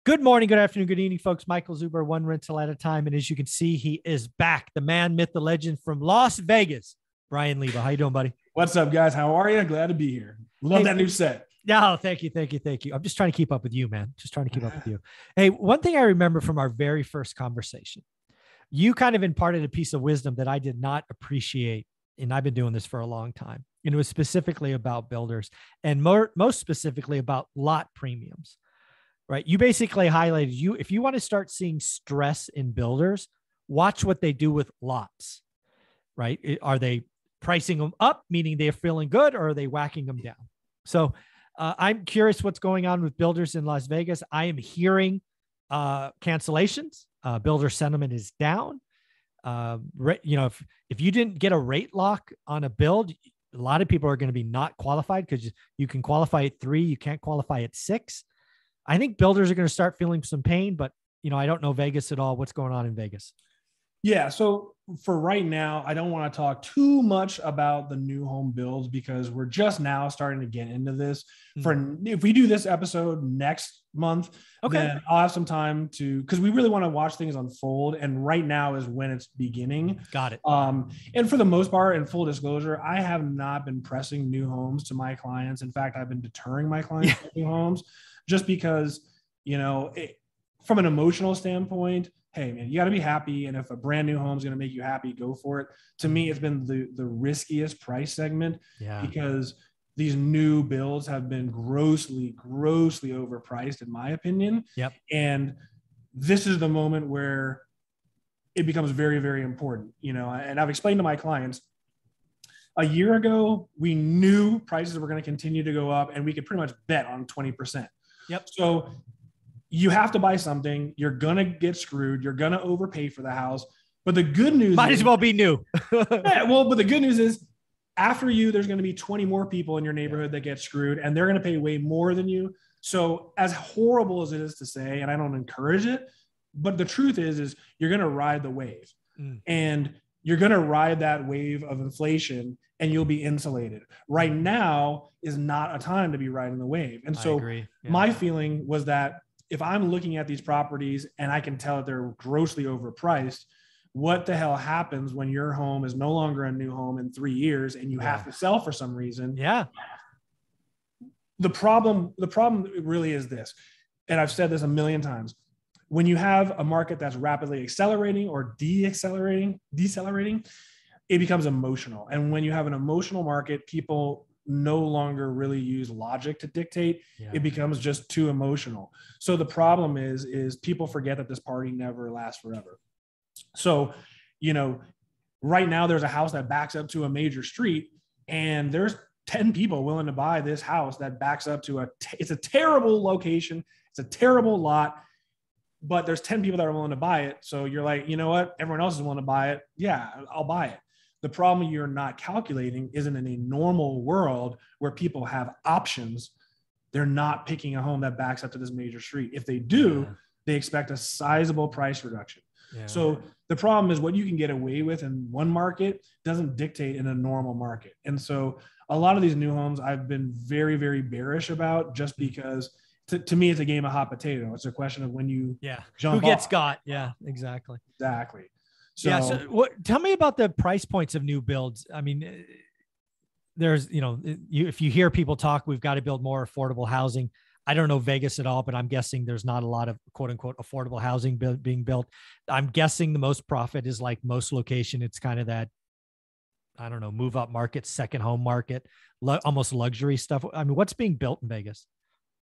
Good morning, good afternoon, good evening, folks. Michael Zuber, one rental at a time. And as you can see, he is back. The man, myth, the legend from Las Vegas, Brian Leva. How you doing, buddy? What's up, guys? How are you? Glad to be here. Love that new set. No, thank you. I'm just trying to keep up with you, man. Just trying to keep up with you. Hey, one thing I remember from our very first conversation, you kind of imparted a piece of wisdom that I did not appreciate. And I've been doing this for a long time. And it was specifically about builders and most specifically about lot premiums. Right. You basically highlighted if you want to start seeing stress in builders, watch what they do with lots, right? Are they pricing them up, meaning they're feeling good, or are they whacking them down? So I'm curious what's going on with builders in Las Vegas. I am hearing cancellations. Builder sentiment is down. If you didn't get a rate lock on a build, a lot of people are going to be not qualified because you can qualify at 3, you can't qualify at 6. I think builders are going to start feeling some pain, but I don't know Vegas at all. What's going on in Vegas? Yeah. So for right now, I don't want to talk too much about the new home builds because we're just now starting to get into this. If we do this episode next month, then I'll have some time because we really want to watch things unfold. And right now is when it's beginning. Got it. And for the most part, in full disclosure, I have not been pressing new homes to my clients. In fact, I've been deterring my clients from new homes. Just because, from an emotional standpoint, hey, man, you got to be happy. And if a brand new home is going to make you happy, go for it. To me, it's been the riskiest price segment because these new builds have been grossly overpriced, in my opinion. Yep. And this is the moment where it becomes very, very important, and I've explained to my clients, a year ago, we knew prices were going to continue to go up and we could pretty much bet on 20%. Yep. So you have to buy something. You're going to get screwed. You're going to overpay for the house. But the good news might as well be new. But the good news is after you, there's going to be 20 more people in your neighborhood that get screwed and they're going to pay way more than you. So as horrible as it is to say, and I don't encourage it, but the truth is you're going to ride the wave and you're going to ride that wave of inflation and you'll be insulated. Right now is not a time to be riding the wave. And so my feeling was that if I'm looking at these properties and I can tell that they're grossly overpriced, what the hell happens when your home is no longer a new home in 3 years and you have to sell for some reason? Yeah. The problem really is this, and I've said this a million times. When you have a market that's rapidly accelerating or decelerating, it becomes emotional. And when you have an emotional market, people no longer really use logic to dictate. It becomes just too emotional. So the problem is people forget that this party never lasts forever. So, right now there's a house that backs up to a major street and there's 10 people willing to buy this house that backs up to it's a terrible location. It's a terrible lot. But there's 10 people that are willing to buy it. So you're like, you know what? Everyone else is willing to buy it. Yeah, I'll buy it. The problem you're not calculating isn't in a normal world where people have options. They're not picking a home that backs up to this major street. If they do, they expect a sizable price reduction. Yeah. So the problem is what you can get away with in one market doesn't dictate in a normal market. And so a lot of these new homes I've been very, very bearish about just because to me, it's a game of hot potato. It's a question of when you jump who gets off. got. Yeah, exactly. So, tell me about the price points of new builds. I mean, there's, if you hear people talk, we've got to build more affordable housing. I don't know Vegas at all, but I'm guessing there's not a lot of quote unquote affordable housing being built. I'm guessing the most profit is like most location. It's kind of that, I don't know, move up market, second home market, almost luxury stuff. I mean, what's being built in Vegas?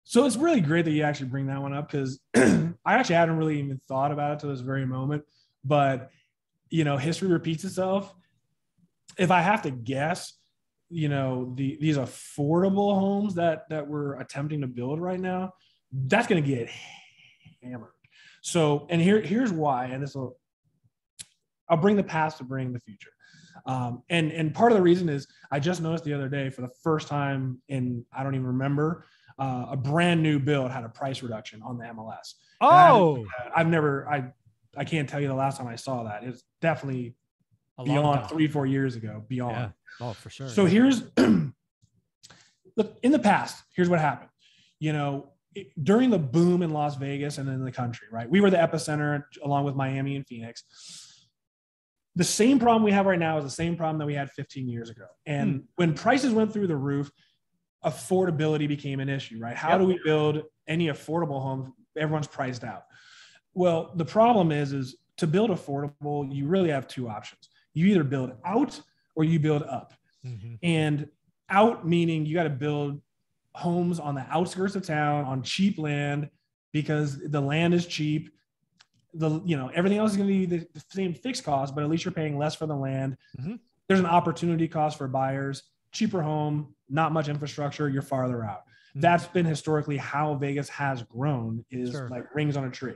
So it's really great that you actually bring that one up because I actually hadn't really even thought about it to this very moment. But, history repeats itself. If I have to guess, these affordable homes that we're attempting to build right now, that's going to get hammered. So, and here's why, and I'll bring the past to bring the future. And part of the reason is I just noticed the other day for the first time in, I don't even remember, a brand new build had a price reduction on the MLS. Oh, I can't tell you the last time I saw that. It's definitely beyond 3-4 years ago, beyond. Yeah. Oh, for sure. So look, in the past, here's what happened. during the boom in Las Vegas and in the country, right? We were the epicenter along with Miami and Phoenix. The same problem we have right now is the same problem that we had 15 years ago. And when prices went through the roof, affordability became an issue, right? How do we build any affordable homes? Everyone's priced out. Well, the problem is to build affordable, you really have two options. You either build out or you build up. And out meaning you got to build homes on the outskirts of town on cheap land because the land is cheap. Everything else is going to be the same fixed cost, but at least you're paying less for the land. There's an opportunity cost for buyers, cheaper home, not much infrastructure, you're farther out. That's been historically how Vegas has grown, is like rings on a tree.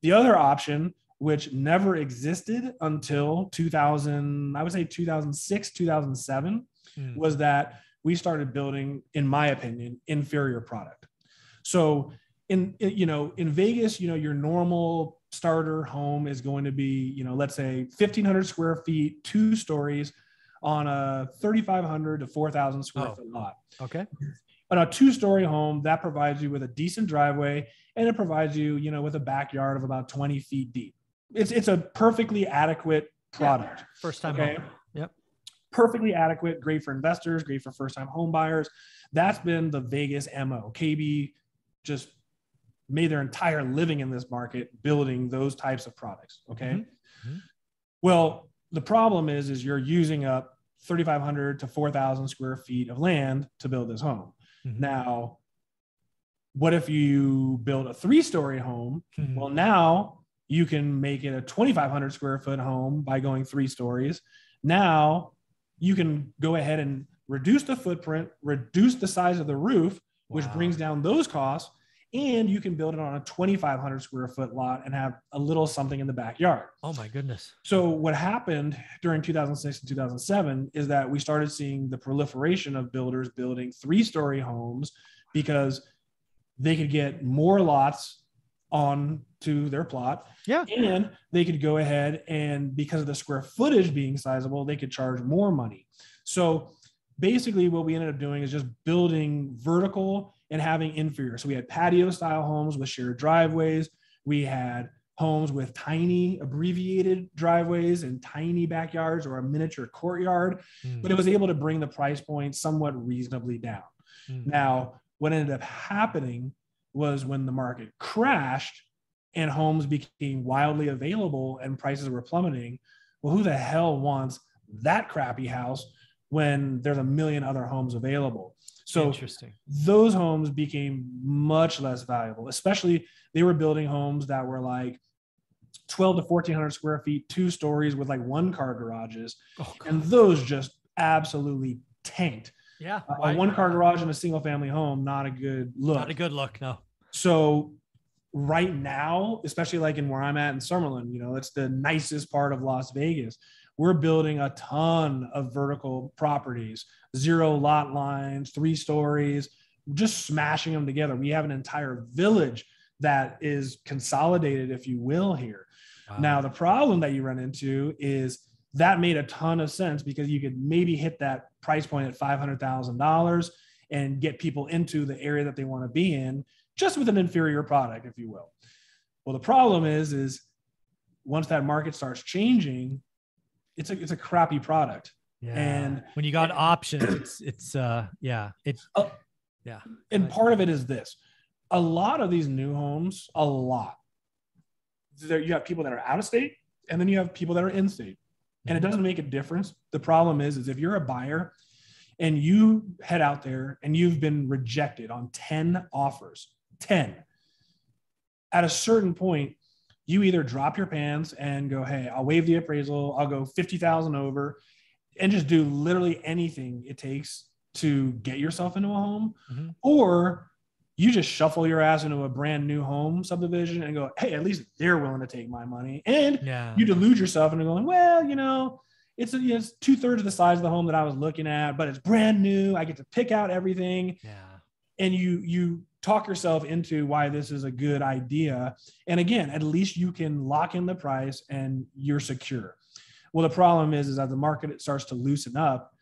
The other option, which never existed until 2000, I would say 2006, 2007, was that we started building, in my opinion, inferior product. So in Vegas, your normal starter home is going to be, let's say 1,500 square feet, 2 stories on a 3,500 to 4,000 square foot lot. Okay. On a 2-story home, that provides you with a decent driveway, and it provides you, with a backyard of about 20 feet deep. It's a perfectly adequate product. Yeah. First time home. Yep. Perfectly adequate, great for investors, great for first-time home buyers. That's been the Vegas MO. KB just made their entire living in this market building those types of products. Okay. Well, the problem is you're using up 3,500 to 4,000 square feet of land to build this home. Now, what if you build a 3-story home? Well, now you can make it a 2,500 square foot home by going 3 stories. Now you can go ahead and reduce the footprint, reduce the size of the roof, which brings down those costs. And you can build it on a 2,500 square foot lot and have a little something in the backyard. Oh my goodness. So what happened during 2006 and 2007 is that we started seeing the proliferation of builders building 3-story homes because they could get more lots onto their plot. Yeah. And they could go ahead and, because of the square footage being sizable, they could charge more money. So basically what we ended up doing is just building vertical and having inferior. So we had patio style homes with shared driveways. We had homes with tiny abbreviated driveways and tiny backyards or a miniature courtyard, but it was able to bring the price point somewhat reasonably down. Now, what ended up happening was when the market crashed and homes became wildly available and prices were plummeting. Well, who the hell wants that crappy house when there's a million other homes available? So interesting. Those homes became much less valuable, especially they were building homes that were like 12 to 1,400 square feet, 2 stories with like 1-car garages. And those just absolutely tanked. Yeah. A 1-car garage in a single family home, not a good look. Not a good look, no. So right now, especially like in where I'm at in Summerlin, it's the nicest part of Las Vegas. We're building a ton of vertical properties, 0 lot lines, 3 stories, just smashing them together. We have an entire village that is consolidated, if you will, here. Wow. Now, the problem that you run into is that made a ton of sense because you could maybe hit that price point at $500,000 and get people into the area that they want to be in just with an inferior product, if you will. Well, the problem is once that market starts changing, it's a crappy product. Yeah. And when you got options, And part of it is this: a lot of these new homes, you have people that are out of state, and then you have people that are in state, and it doesn't make a difference. The problem is if you're a buyer and you head out there and you've been rejected on 10 offers, 10, at a certain point, you either drop your pants and go, hey, I'll waive the appraisal, I'll go 50,000 over, and just do literally anything it takes to get yourself into a home, or you just shuffle your ass into a brand new home subdivision and go, hey, at least they're willing to take my money. And you delude yourself into going, well, it's 2/3 of the size of the home that I was looking at, but it's brand new. I get to pick out everything. Yeah. And you talk yourself into why this is a good idea. And again, at least you can lock in the price and you're secure. Well, the problem is as the market starts to loosen up,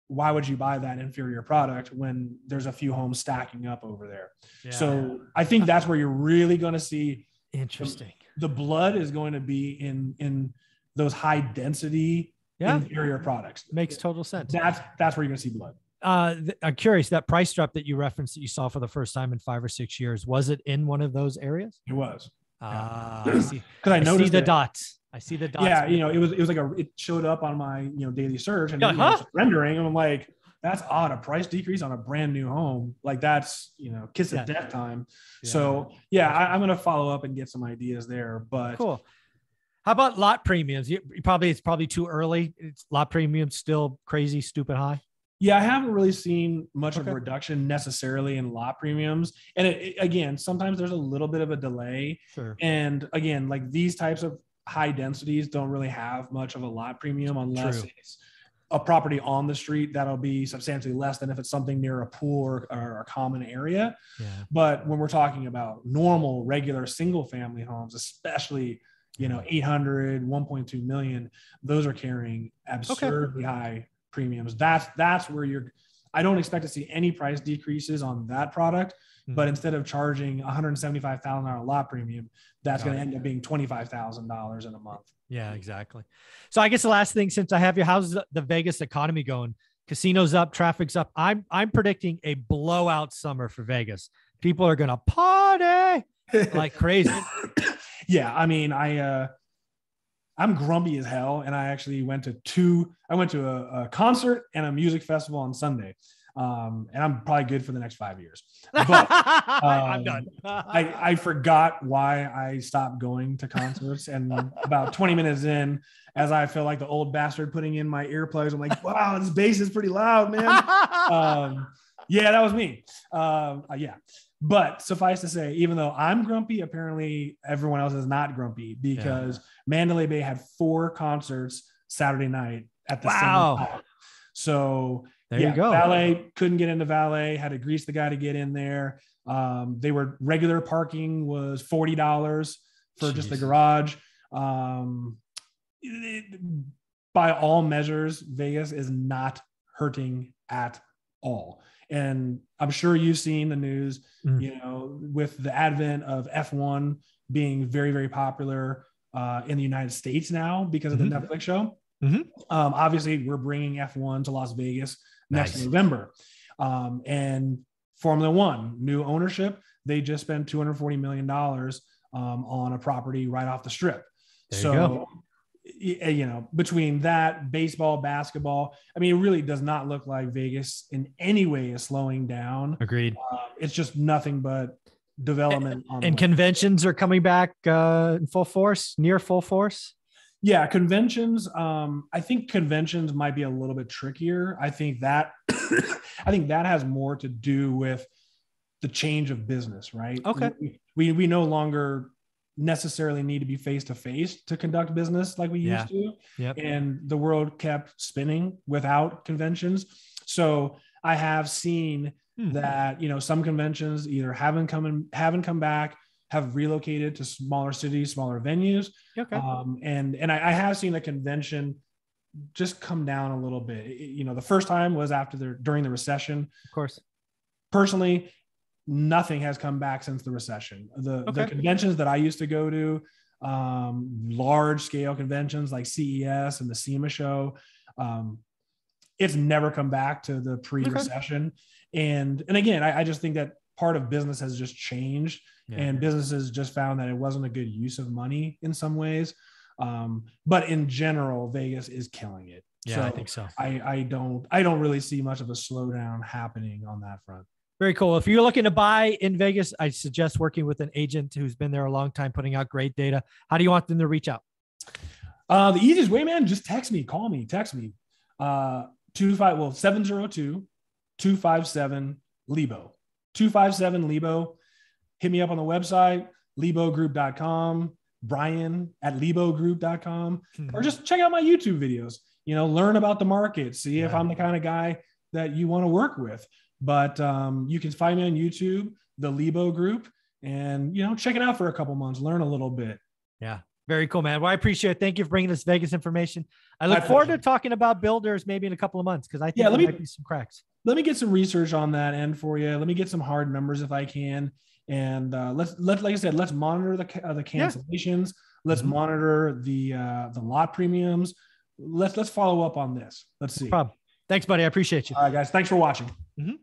why would you buy that inferior product when there's a few homes stacking up over there? Yeah. So I think that's where you're really going to see interesting. The blood is going to be in those high density inferior products. Makes total sense. That's where you're going to see blood. I'm curious, that price drop that you referenced that you saw for the first time in 5 or 6 years, was it in one of those areas? It was. I see. Because I noticed the dots. I see the dots. Yeah, it was like it showed up on my daily search and rendering, and I'm like, that's odd. A price decrease on a brand new home, like that's kiss of death time. Yeah. So I'm gonna follow up and get some ideas there. But cool. How about lot premiums? It's probably too early. It's lot premiums still crazy, stupid high. Yeah, I haven't really seen much of a reduction necessarily in lot premiums. And again, sometimes there's a little bit of a delay. Sure. And again, like these types of high densities don't really have much of a lot premium unless it's a property on the street that'll be substantially less than if it's something near a pool or a common area. Yeah. But when we're talking about normal, regular single family homes, especially 800, 1.2 million, those are carrying absurdly high premiums. That's where I don't expect to see any price decreases on that product, but instead of charging $175,000 lot premium, that's going to end up being $25,000 in a month. Yeah, exactly. So I guess the last thing, since I have you, how's the Vegas economy going? Casinos up, traffic's up. I'm predicting a blowout summer for Vegas. People are going to party like crazy. Yeah. I mean, I'm grumpy as hell. And I actually went to a concert and a music festival on Sunday. And I'm probably good for the next 5 years, but I'm done. I forgot why I stopped going to concerts. And about 20 minutes in, as I feel like the old bastard putting in my earplugs, I'm like, wow, this bass is pretty loud, man. Yeah, that was me. Yeah. But suffice to say, even though I'm grumpy, apparently everyone else is not grumpy, because Mandalay Bay had 4 concerts Saturday night at the same time. So there you go. Valet couldn't get into Valet, had to grease the guy to get in there. They were regular parking was $40 for just the garage. By all measures, Vegas is not hurting at all. And I'm sure you've seen the news, with the advent of F1 being very, very popular in the United States now because of the Netflix show. Obviously, we're bringing F1 to Las Vegas next November. And Formula One, new ownership, they just spent $240 million on a property right off the strip. Between that, baseball, basketball, I mean, it really does not look like Vegas in any way is slowing down. Agreed. It's just nothing but development. And conventions are coming back in full force, near full force. Yeah, conventions. I think conventions might be a little bit trickier. I think that has more to do with the change of business, right? Okay. We no longer necessarily need to be face-to-face to conduct business like we used to. Yep. And the world kept spinning without conventions. So I have seen that, some conventions either haven't come back, have relocated to smaller cities, smaller venues. Okay. And I have seen a convention just come down a little bit. The first time was during the recession. Of course. Personally, nothing has come back since the recession. The conventions that I used to go to, large scale conventions like CES and the SEMA show, it's never come back to the pre-recession. And again, I just think that part of business has just changed, and businesses just found that it wasn't a good use of money in some ways. But in general, Vegas is killing it. Yeah, I think so. I don't really see much of a slowdown happening on that front. Very cool. If you're looking to buy in Vegas, I suggest working with an agent who's been there a long time, putting out great data. How do you want them to reach out? The easiest way, man, just text me, call me, text me. 702-257-LEBO. 257-LEBO. Hit me up on the website, lebogroup.com, brian@lebogroup.com, or just check out my YouTube videos, learn about the market, see if I'm the kind of guy that you want to work with. But you can find me on YouTube, the Lebo Group, and check it out for a couple months, learn a little bit. Yeah, Very cool, man. Well, I appreciate it. Thank you for bringing us Vegas information. I look forward to talking about builders maybe in a couple of months, because I think there might be some cracks. Let me get some research on that end for you. Let me get some hard numbers if I can. And like I said, let's monitor the cancellations. Let's monitor the lot premiums. Let's follow up on this. Let's see. No problem. Thanks, buddy. I appreciate you. All right, guys. Thanks for watching. Mm-hmm.